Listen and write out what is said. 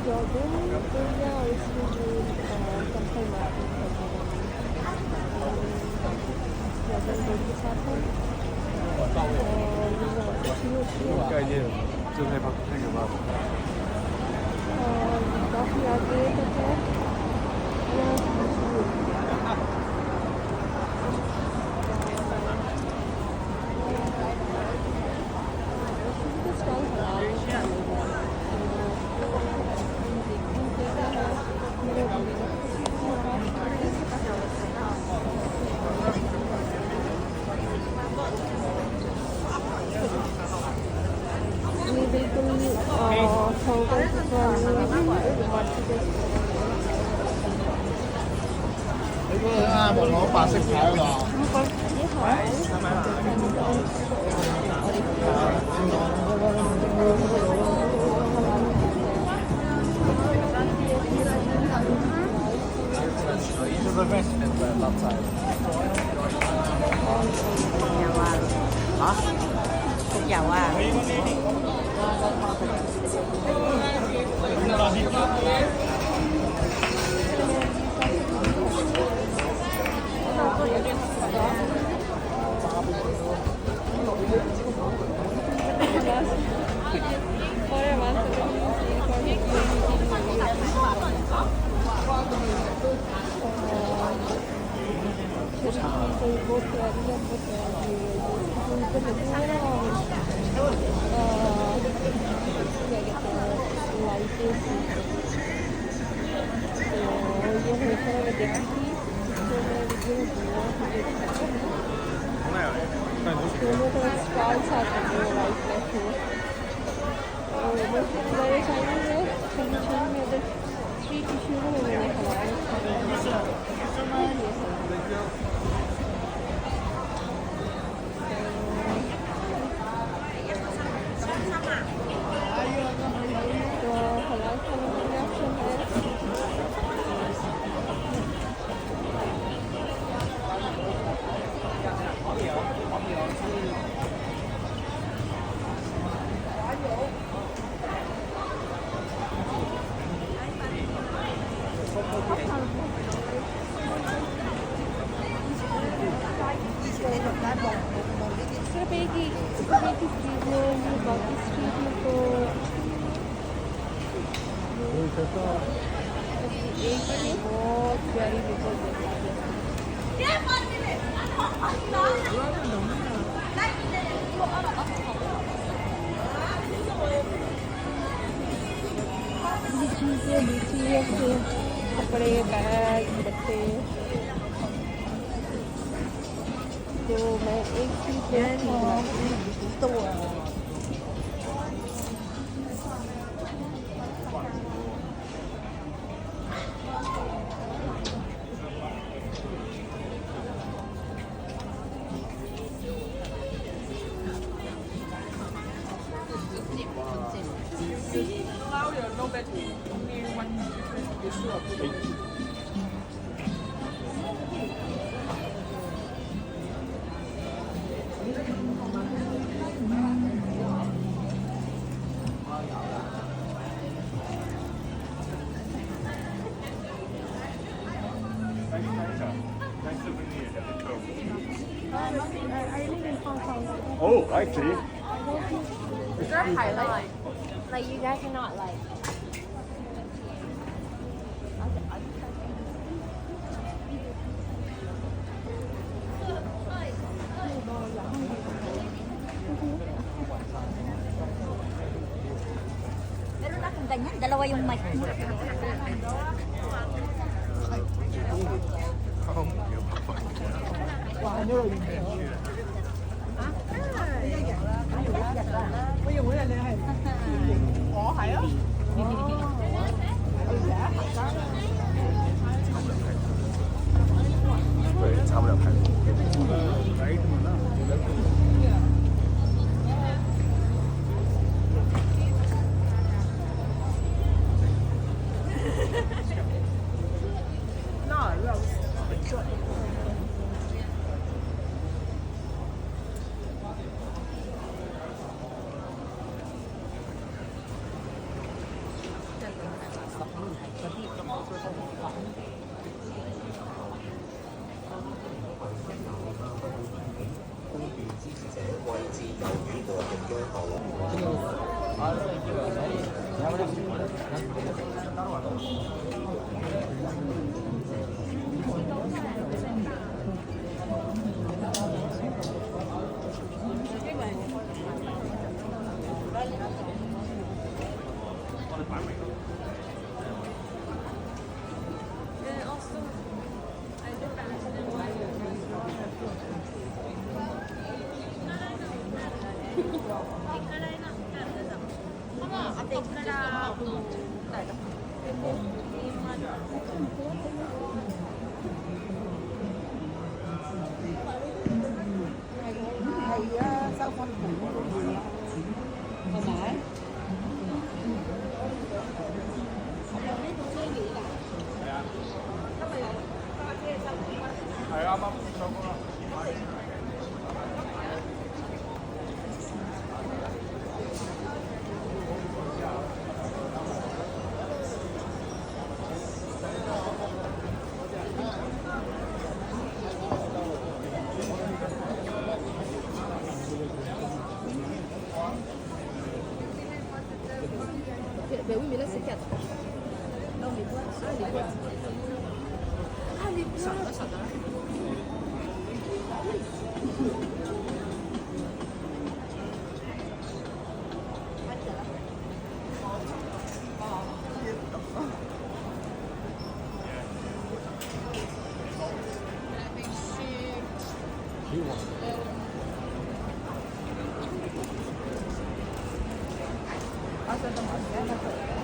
Jordan area or इसमें confirm market है Jordan road के साथ है और ये बहुत अच्छी होती है 概念就那个吧。और काफ़ी आगे तक है यहाँ की मशहूर होती है वैसे भी तो स्टॉल हलाल है ये बिल्कुल हांगकांग की दोनों तरफ स्टॉल्स आते हैं लाइट बैठे और बस मेरे चाइनीज है शुरू में उधर स्ट्रीट शुरू में मैंने खिलाया तो हलाल खाने का भी ऑप्शन है सिर्फ एक ही स्ट्रीट में ये बाकी स्ट्रीट में तो एक ही बहुत प्यारी बिल्कुल चीज़ें लीची है कपड़े बैग बच्चे तो मैं एक चीज़ तो Oh, actually. Is there a highlight? Like you guys are not like. Meron akong ganyan, dalawa yung mic. sao con cũng thoải mái. Ben oui, mais là c'est 4. Non, les boîtes. Ah, les boîtes. Ah, les boîtes. Ah, ça,